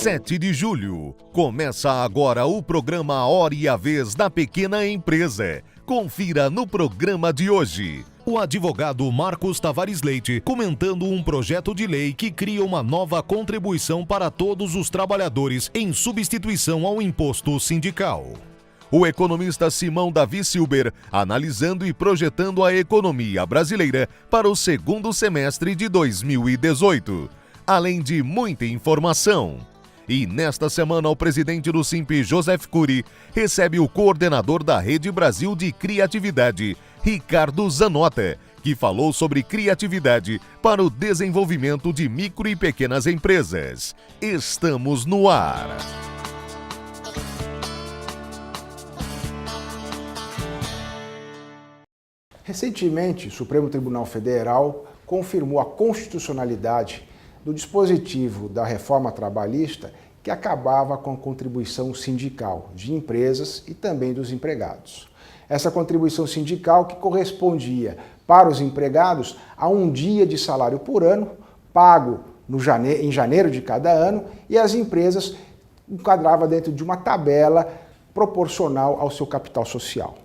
7 de julho. Começa agora o programa Hora e a Vez da Pequena Empresa. Confira no programa de hoje. O advogado Marcos Tavares Leite comentando um projeto de lei que cria uma nova contribuição para todos os trabalhadores em substituição ao imposto sindical. O economista Simão Davi Silber analisando e projetando a economia brasileira para o segundo semestre de 2018. Além de muita informação. E nesta semana o presidente do Simp, Joseph Cury, recebe o coordenador da Rede Brasil de Criatividade, Ricardo Zanota, que falou sobre criatividade para o desenvolvimento de micro e pequenas empresas. Estamos no ar. Recentemente, o Supremo Tribunal Federal confirmou a constitucionalidade do dispositivo da reforma trabalhista que acabava com a contribuição sindical de empresas e também dos empregados. Essa contribuição sindical que correspondia para os empregados a um dia de salário por ano, pago em janeiro de cada ano, e as empresas enquadrava dentro de uma tabela proporcional ao seu capital social.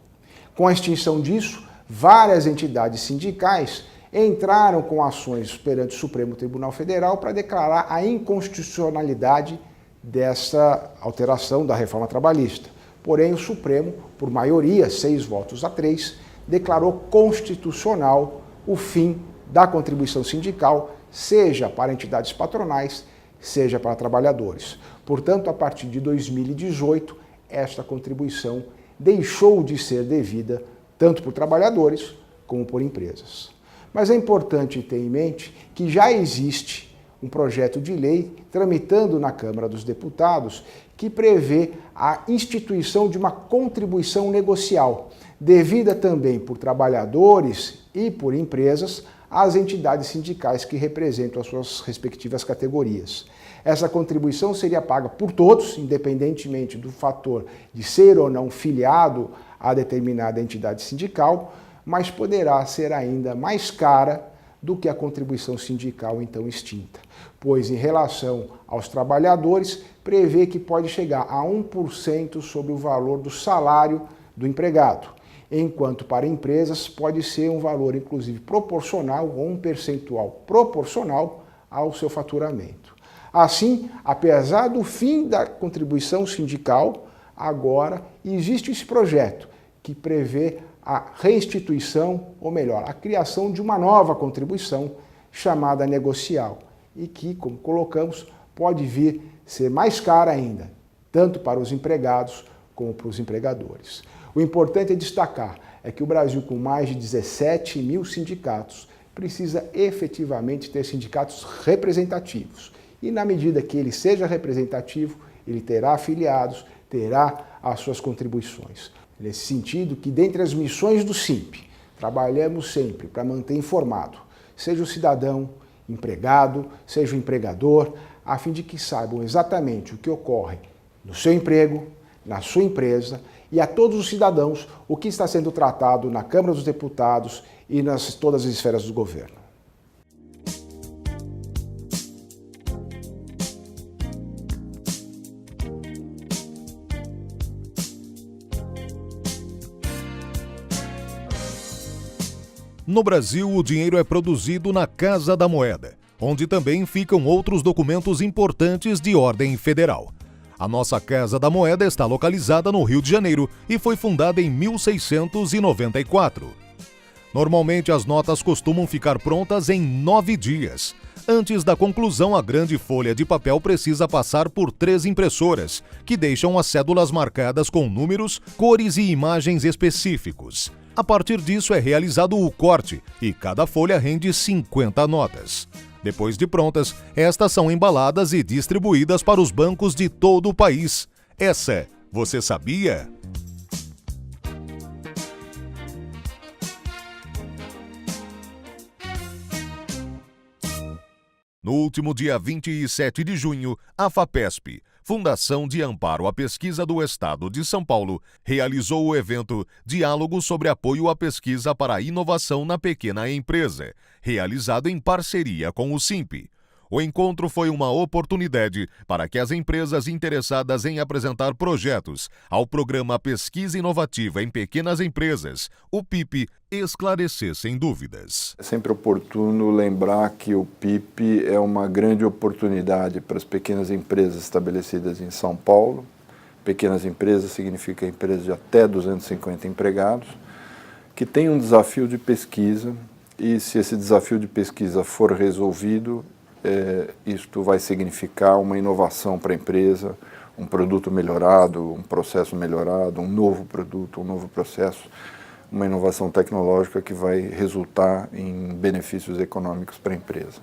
Com a extinção disso, várias entidades sindicais entraram com ações perante o Supremo Tribunal Federal para declarar a inconstitucionalidade dessa alteração da reforma trabalhista. Porém, o Supremo, por maioria, 6 votos a 3, declarou constitucional o fim da contribuição sindical, seja para entidades patronais, seja para trabalhadores. Portanto, a partir de 2018, esta contribuição deixou de ser devida tanto por trabalhadores como por empresas. Mas é importante ter em mente que já existe um projeto de lei tramitando na Câmara dos Deputados que prevê a instituição de uma contribuição negocial, devida também por trabalhadores e por empresas às entidades sindicais que representam as suas respectivas categorias. Essa contribuição seria paga por todos, independentemente do fator de ser ou não filiado a determinada entidade sindical, mas poderá ser ainda mais cara do que a contribuição sindical então extinta, pois em relação aos trabalhadores, prevê que pode chegar a 1% sobre o valor do salário do empregado, enquanto para empresas pode ser um valor inclusive proporcional ou um percentual proporcional ao seu faturamento. Assim, apesar do fim da contribuição sindical, agora existe esse projeto que prevê a reinstituição, ou melhor, a criação de uma nova contribuição chamada negocial e que, como colocamos, pode vir ser mais cara ainda, tanto para os empregados como para os empregadores. O importante é destacar é que o Brasil, com mais de 17 mil sindicatos, precisa efetivamente ter sindicatos representativos. E na medida que ele seja representativo, ele terá afiliados, terá as suas contribuições. Nesse sentido, que dentre as missões do Simp, trabalhamos sempre para manter informado, seja o cidadão, empregado, seja o empregador, a fim de que saibam exatamente o que ocorre no seu emprego, na sua empresa e a todos os cidadãos o que está sendo tratado na Câmara dos Deputados e nas todas as esferas do governo. No Brasil, o dinheiro é produzido na Casa da Moeda, onde também ficam outros documentos importantes de ordem federal. A nossa Casa da Moeda está localizada no Rio de Janeiro e foi fundada em 1694. Normalmente, as notas costumam ficar prontas em 9 dias. Antes da conclusão, a grande folha de papel precisa passar por 3 impressoras, que deixam as cédulas marcadas com números, cores e imagens específicos. A partir disso é realizado o corte e cada folha rende 50 notas. Depois de prontas, estas são embaladas e distribuídas para os bancos de todo o país. Essa, você sabia? No último dia 27 de junho, a FAPESP, Fundação de Amparo à Pesquisa do Estado de São Paulo, realizou o evento Diálogo sobre Apoio à Pesquisa para a Inovação na Pequena Empresa, realizado em parceria com o Simp. O encontro foi uma oportunidade para que as empresas interessadas em apresentar projetos ao Programa Pesquisa Inovativa em Pequenas Empresas, o PIP, esclarecessem dúvidas. É sempre oportuno lembrar que o PIP é uma grande oportunidade para as pequenas empresas estabelecidas em São Paulo. Pequenas empresas significa empresas de até 250 empregados, que tem um desafio de pesquisa, e se esse desafio de pesquisa for resolvido, isto vai significar uma inovação para a empresa, um produto melhorado, um processo melhorado, um novo produto, um novo processo, uma inovação tecnológica que vai resultar em benefícios econômicos para a empresa.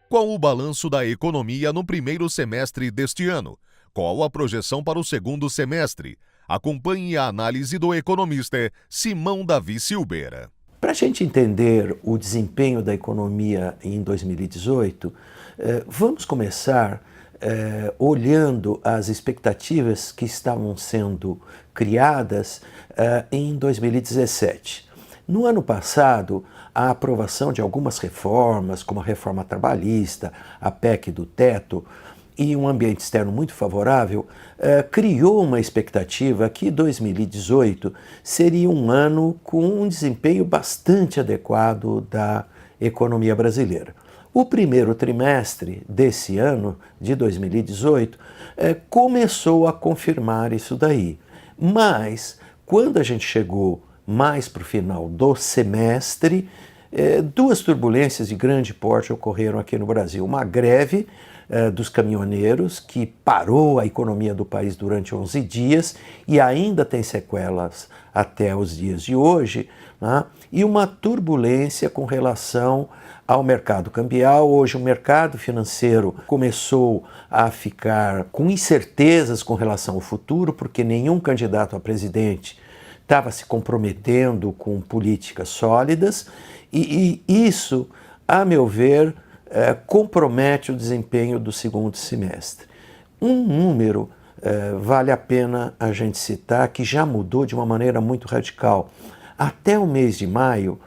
Qual o balanço da economia no primeiro semestre deste ano? Qual a projeção para o segundo semestre? Acompanhe a análise do economista Simão Davi Silveira. Para a gente entender o desempenho da economia em 2018, vamos começar olhando as expectativas que estavam sendo criadas em 2017. No ano passado, a aprovação de algumas reformas, como a reforma trabalhista, a PEC do teto, e um ambiente externo muito favorável, criou uma expectativa que 2018 seria um ano com um desempenho bastante adequado da economia brasileira. O primeiro trimestre desse ano, de 2018, começou a confirmar isso daí. Mas, quando a gente chegou mais para o final do semestre, duas turbulências de grande porte ocorreram aqui no Brasil. Uma greve dos caminhoneiros, que parou a economia do país durante 11 dias e ainda tem sequelas até os dias de hoje, né? E uma turbulência com relação ao mercado cambial. Hoje o mercado financeiro começou a ficar com incertezas com relação ao futuro, porque nenhum candidato a presidente estava se comprometendo com políticas sólidas, e isso, a meu ver, compromete o desempenho do segundo semestre. Um número vale a pena a gente citar, que já mudou de uma maneira muito radical. Até o mês de maio,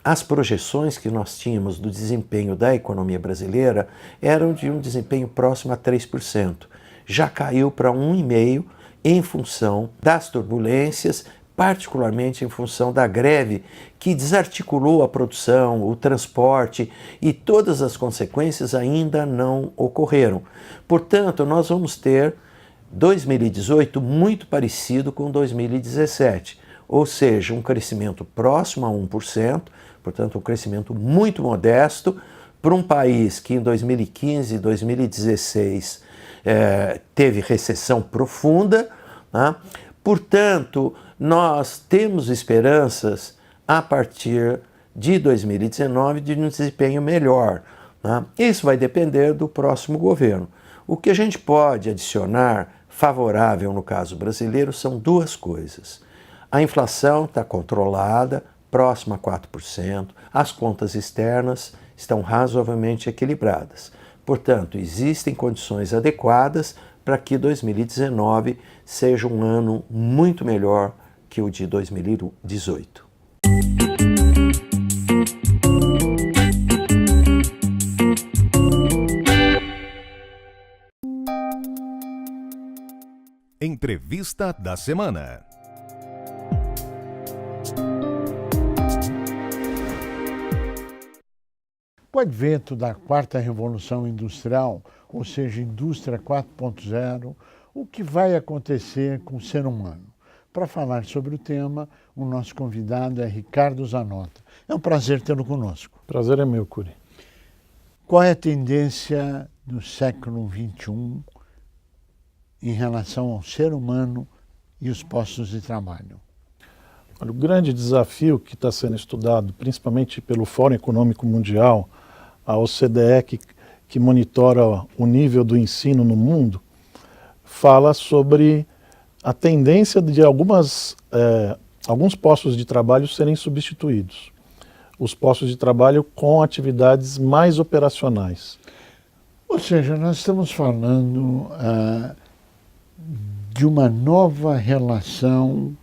as projeções que nós tínhamos do desempenho da economia brasileira eram de um desempenho próximo a 3%. Já caiu para 1,5% em função das turbulências, particularmente em função da greve que desarticulou a produção, o transporte, e todas as consequências ainda não ocorreram. Portanto, nós vamos ter 2018 muito parecido com 2017, ou seja, um crescimento próximo a 1%, portanto um crescimento muito modesto para um país que em 2015 e 2016 teve recessão profunda, né? Portanto, nós temos esperanças a partir de 2019 de um desempenho melhor, né? Isso vai depender do próximo governo. O que a gente pode adicionar favorável no caso brasileiro são duas coisas. A inflação está controlada, próxima a 4%, as contas externas estão razoavelmente equilibradas. Portanto, existem condições adequadas para que 2019 seja um ano muito melhor que o de 2018. Entrevista da semana. Com o advento da quarta revolução industrial, ou seja, indústria 4.0, o que vai acontecer com o ser humano? Para falar sobre o tema, o nosso convidado é Ricardo Zanota. É um prazer tê-lo conosco. Prazer é meu, Curi. Qual é a tendência do século XXI em relação ao ser humano e os postos de trabalho? Olha, o grande desafio que está sendo estudado, principalmente pelo Fórum Econômico Mundial, a OCDE, que monitora o nível do ensino no mundo, fala sobre a tendência de alguns postos de trabalho serem substituídos. Os postos de trabalho com atividades mais operacionais. Ou seja, nós estamos falando de uma nova relação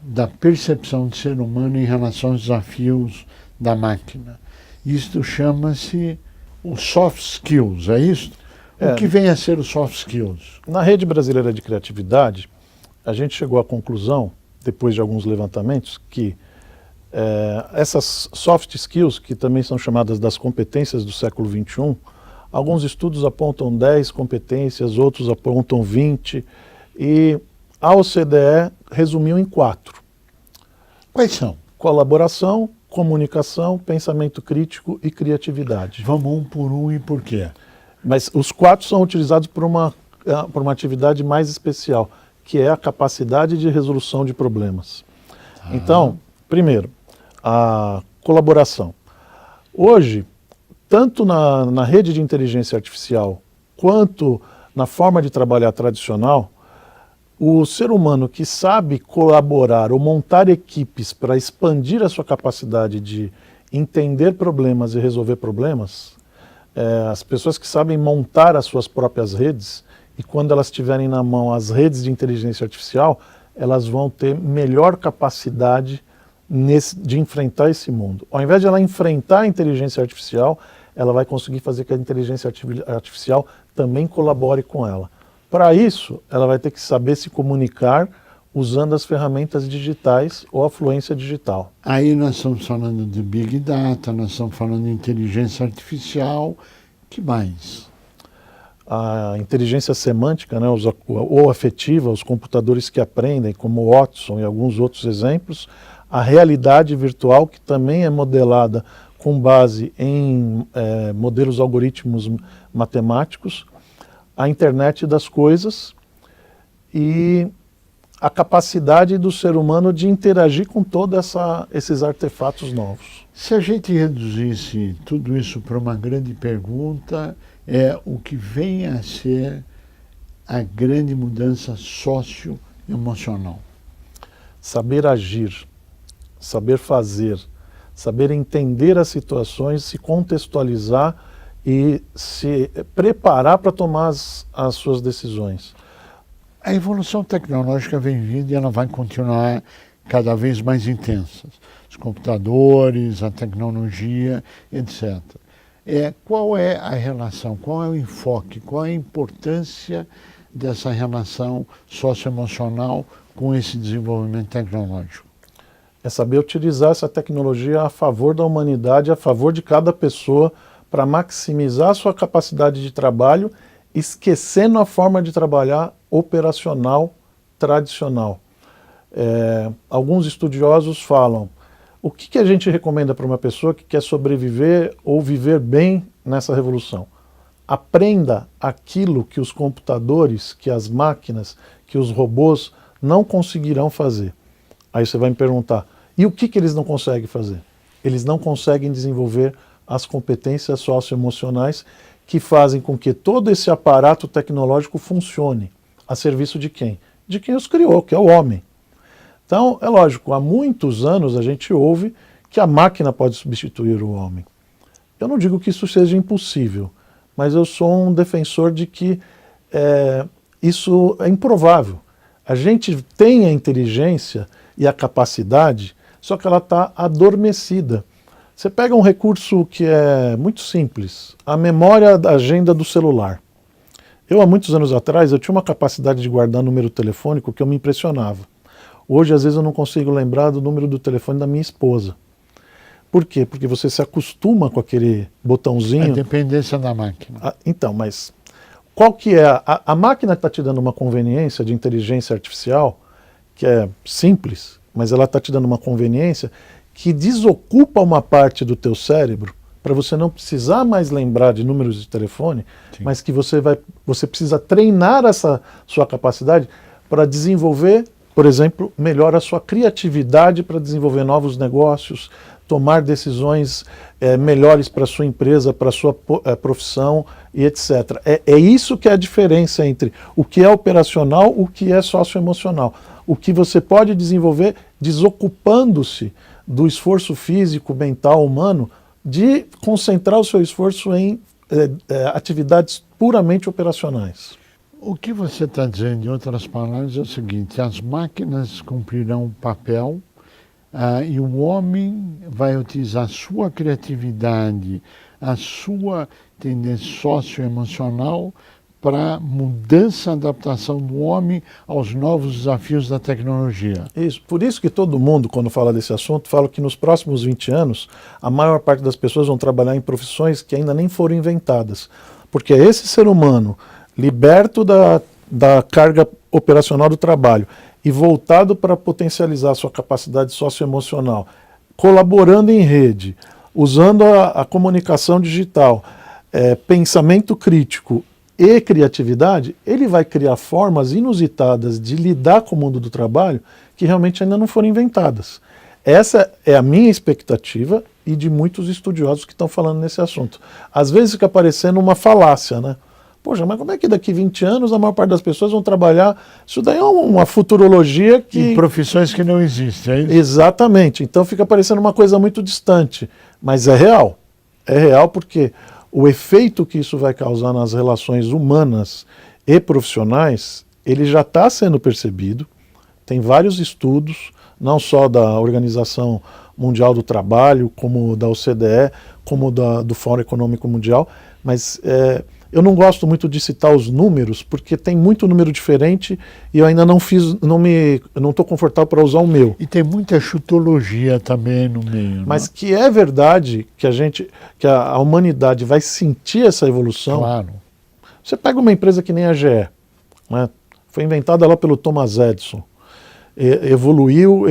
da percepção do ser humano em relação aos desafios da máquina. Isto chama-se os soft skills, é isso? O que vem a ser os soft skills? Na Rede Brasileira de Criatividade, a gente chegou à conclusão, depois de alguns levantamentos, que essas soft skills, que também são chamadas das competências do século XXI, alguns estudos apontam 10 competências, outros apontam 20, e a OCDE resumiu em 4. Quais são? Colaboração, comunicação, pensamento crítico e criatividade. Vamos um por um e por quê? Mas os 4 são utilizados por uma atividade mais especial, que é a capacidade de resolução de problemas. Então, primeiro, a colaboração. Hoje, tanto na rede de inteligência artificial, quanto na forma de trabalhar tradicional, o ser humano que sabe colaborar ou montar equipes para expandir a sua capacidade de entender problemas e resolver problemas, as pessoas que sabem montar as suas próprias redes, e quando elas tiverem na mão as redes de inteligência artificial, elas vão ter melhor capacidade de enfrentar esse mundo. Ao invés de ela enfrentar a inteligência artificial, ela vai conseguir fazer que a inteligência artificial também colabore com ela. Para isso, ela vai ter que saber se comunicar usando as ferramentas digitais ou a fluência digital. Aí nós estamos falando de Big Data, nós estamos falando de inteligência artificial, que mais? A inteligência semântica, né, ou afetiva, os computadores que aprendem, como o Watson e alguns outros exemplos, a realidade virtual, que também é modelada com base em modelos algoritmos matemáticos, a internet das coisas e a capacidade do ser humano de interagir com todos esses artefatos novos. Se a gente reduzisse tudo isso para uma grande pergunta, é o que vem a ser a grande mudança socioemocional. Saber agir, saber fazer, saber entender as situações, se contextualizar e se preparar para tomar as suas decisões. A evolução tecnológica vem vindo e ela vai continuar cada vez mais intensa. Os computadores, a tecnologia, etc. Qual é a relação, qual é o enfoque, qual é a importância dessa relação socioemocional com esse desenvolvimento tecnológico? É saber utilizar essa tecnologia a favor da humanidade, a favor de cada pessoa, para maximizar a sua capacidade de trabalho, esquecendo a forma de trabalhar operacional tradicional. Alguns estudiosos falam, o que a gente recomenda para uma pessoa que quer sobreviver ou viver bem nessa revolução? Aprenda aquilo que os computadores, que as máquinas, que os robôs não conseguirão fazer. Aí você vai me perguntar, e o que eles não conseguem fazer? Eles não conseguem desenvolver as competências socioemocionais que fazem com que todo esse aparato tecnológico funcione. A serviço de quem? De quem os criou, que é o homem. Então, é lógico, há muitos anos a gente ouve que a máquina pode substituir o homem. Eu não digo que isso seja impossível, mas eu sou um defensor de que isso é improvável. A gente tem a inteligência e a capacidade, só que ela está adormecida. Você pega um recurso que é muito simples, a memória da agenda do celular. Eu, há muitos anos atrás, eu tinha uma capacidade de guardar número telefônico que eu me impressionava. Hoje, às vezes, eu não consigo lembrar do número do telefone da minha esposa. Por quê? Porque você se acostuma com aquele botãozinho. A dependência da máquina. Então, mas qual que é? A máquina está te dando uma conveniência de inteligência artificial, que é simples, mas ela está te dando uma conveniência que desocupa uma parte do teu cérebro para você não precisar mais lembrar de números de telefone, sim, mas que você precisa treinar essa sua capacidade para desenvolver, por exemplo, melhor a sua criatividade para desenvolver novos negócios, tomar decisões melhores para a sua empresa, para a sua profissão e etc. É isso que é a diferença entre o que é operacional e o que é socioemocional. O que você pode desenvolver desocupando-se do esforço físico, mental, humano, de concentrar o seu esforço em atividades puramente operacionais. O que você está dizendo, em outras palavras, é o seguinte: as máquinas cumprirão um papel e o homem vai utilizar a sua criatividade, a sua tendência socioemocional para mudança e adaptação do homem aos novos desafios da tecnologia. Isso. Por isso que todo mundo, quando fala desse assunto, fala que nos próximos 20 anos, a maior parte das pessoas vão trabalhar em profissões que ainda nem foram inventadas. Porque é esse ser humano, liberto da carga operacional do trabalho e voltado para potencializar a sua capacidade socioemocional, colaborando em rede, usando a comunicação digital, pensamento crítico e criatividade, ele vai criar formas inusitadas de lidar com o mundo do trabalho que realmente ainda não foram inventadas. Essa é a minha expectativa e de muitos estudiosos que estão falando nesse assunto. Às vezes fica parecendo uma falácia, né? Poxa, mas como é que daqui 20 anos a maior parte das pessoas vão trabalhar? Isso daí é uma futurologia que... Em profissões que não existem, é isso? Exatamente. Então fica parecendo uma coisa muito distante. Mas é real. É real porque o efeito que isso vai causar nas relações humanas e profissionais, ele já está sendo percebido. Tem vários estudos, não só da Organização Mundial do Trabalho, como da OCDE, como do Fórum Econômico Mundial, mas eu não gosto muito de citar os números, porque tem muito número diferente e eu ainda não estou confortável para usar o meu. E tem muita chutologia também no meio. Mas que é verdade que a humanidade vai sentir essa evolução. Claro. Você pega uma empresa que nem a GE, né? Foi inventada lá pelo Thomas Edison. Evoluiu,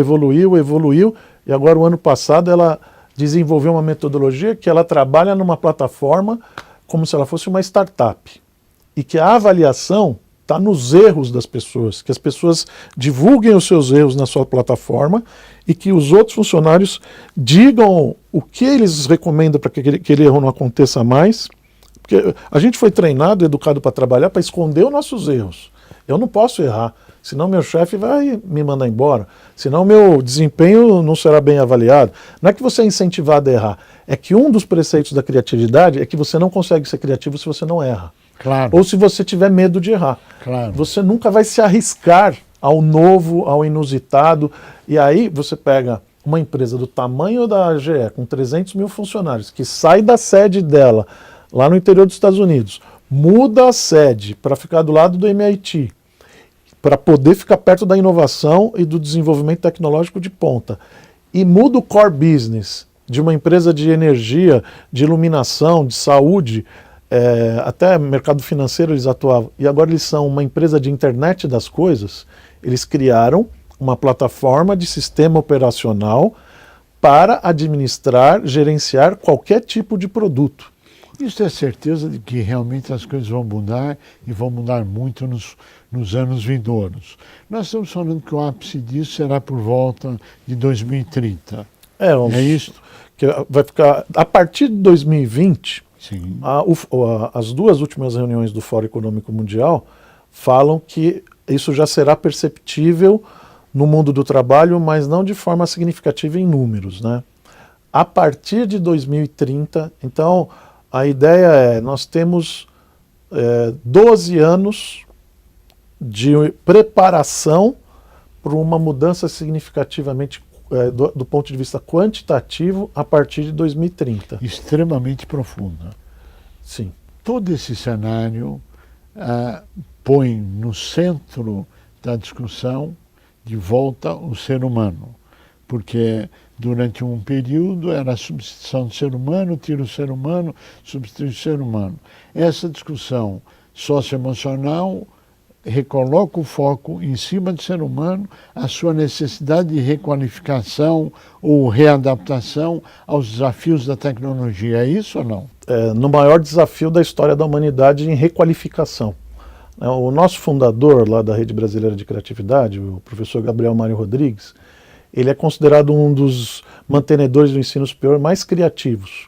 e agora o ano passado ela desenvolveu uma metodologia que ela trabalha numa plataforma como se ela fosse uma startup, e que a avaliação está nos erros das pessoas, que as pessoas divulguem os seus erros na sua plataforma e que os outros funcionários digam o que eles recomendam para que aquele erro não aconteça mais, porque a gente foi treinado, educado para trabalhar, para esconder os nossos erros. Eu não posso errar, senão meu chefe vai me mandar embora, senão meu desempenho não será bem avaliado. Não é que você é incentivado a errar, é que um dos preceitos da criatividade é que você não consegue ser criativo se você não erra. Claro. Ou se você tiver medo de errar. Claro. Você nunca vai se arriscar ao novo, ao inusitado, e aí você pega uma empresa do tamanho da GE, com 300 mil funcionários, que sai da sede dela, lá no interior dos Estados Unidos, muda a sede para ficar do lado do MIT, para poder ficar perto da inovação e do desenvolvimento tecnológico de ponta. E muda o core business de uma empresa de energia, de iluminação, de saúde, até mercado financeiro eles atuavam. E agora eles são uma empresa de internet das coisas. Eles criaram uma plataforma de sistema operacional para administrar, gerenciar qualquer tipo de produto. Isso é certeza de que realmente as coisas vão mudar e vão mudar muito nos anos vindouros. Nós estamos falando que o ápice disso será por volta de 2030. É isso? Que vai ficar, a partir de 2020, sim, as duas últimas reuniões do Fórum Econômico Mundial falam que isso já será perceptível no mundo do trabalho, mas não de forma significativa em números, né? A partir de 2030, então, a ideia é, nós temos 12 anos de preparação para uma mudança significativamente do ponto de vista quantitativo a partir de 2030. Extremamente profunda. Sim. Todo esse cenário põe no centro da discussão de volta o ser humano, porque durante um período era a substituição do ser humano, tira o ser humano, substitui o ser humano. Essa discussão socioemocional recoloca o foco em cima do ser humano, a sua necessidade de requalificação ou readaptação aos desafios da tecnologia. É isso ou não? No maior desafio da história da humanidade em requalificação. O nosso fundador lá da Rede Brasileira de Criatividade, o professor Gabriel Mário Rodrigues, ele é considerado um dos mantenedores do ensino superior mais criativos.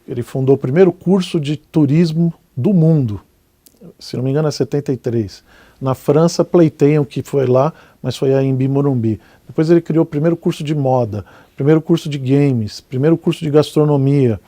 Ele fundou o primeiro curso de turismo do mundo, se não me engano é 73. Na França pleiteiam que foi lá, mas foi a Embi Morumbi. Depois ele criou o primeiro curso de moda, primeiro curso de games, primeiro curso de gastronomia.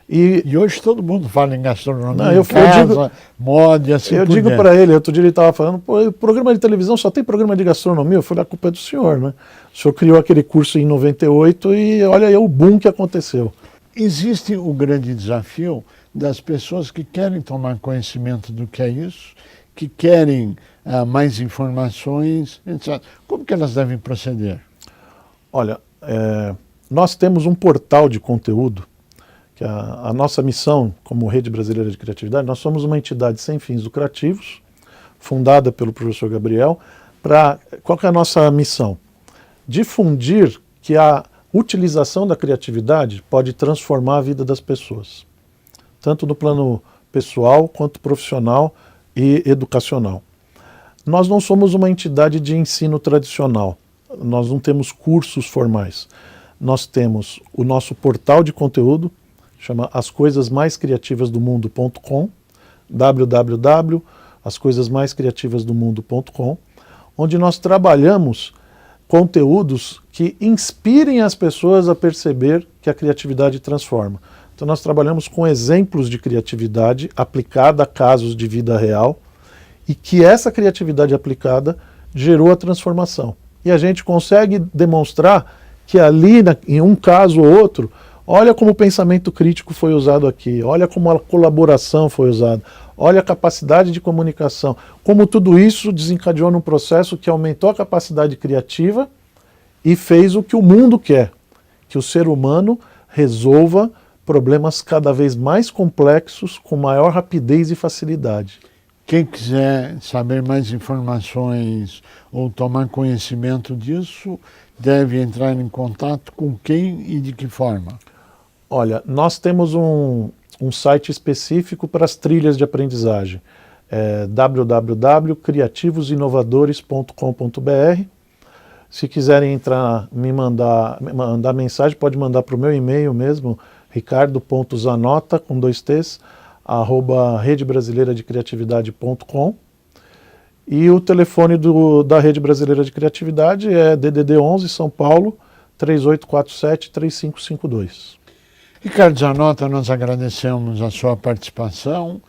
E hoje todo mundo fala em gastronomia, Não, moda e assim eu por digo diante. para ele, outro dia ele estava falando, pô, o programa de televisão só tem programa de gastronomia. Eu falei, a culpa é do senhor, né? O senhor criou aquele curso em 98 e olha aí o boom que aconteceu. Existe o grande desafio das pessoas que querem tomar conhecimento do que é isso, que querem mais informações, etc. Como que elas devem proceder? Olha, nós temos um portal de conteúdo, que a nossa missão como Rede Brasileira de Criatividade, nós somos uma entidade sem fins lucrativos, fundada pelo professor Gabriel, qual que é a nossa missão? Difundir que a utilização da criatividade pode transformar a vida das pessoas, tanto no plano pessoal quanto profissional e educacional. Nós não somos uma entidade de ensino tradicional, nós não temos cursos formais. Nós temos o nosso portal de conteúdo, chama ascoisasmaiscriativasdomundo.com, www.ascoisasmaiscriativasdomundo.com, onde nós trabalhamos conteúdos que inspirem as pessoas a perceber que a criatividade transforma. Então nós trabalhamos com exemplos de criatividade aplicada a casos de vida real e que essa criatividade aplicada gerou a transformação. E a gente consegue demonstrar que ali, em um caso ou outro, olha como o pensamento crítico foi usado aqui, olha como a colaboração foi usada, olha a capacidade de comunicação, como tudo isso desencadeou num processo que aumentou a capacidade criativa e fez o que o mundo quer, que o ser humano resolva problemas cada vez mais complexos com maior rapidez e facilidade. Quem quiser saber mais informações ou tomar conhecimento disso, deve entrar em contato com quem e de que forma? Olha, nós temos um site específico para as trilhas de aprendizagem, www.criativosinovadores.com.br. Se quiserem entrar, me mandar mensagem, pode mandar para o meu e-mail mesmo, ricardo.zanota, com 2 T's, @redebrasileiradecriatividade.com. E o telefone da Rede Brasileira de Criatividade é DDD 11 São Paulo 3847-3552. Ricardo Zanota, nós agradecemos a sua participação,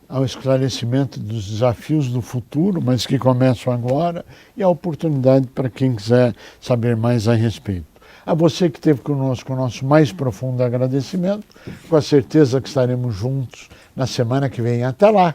ao esclarecimento dos desafios do futuro, mas que começam agora, e a oportunidade para quem quiser saber mais a respeito. A você que esteve conosco, o nosso mais profundo agradecimento, com a certeza que estaremos juntos na semana que vem. Até lá!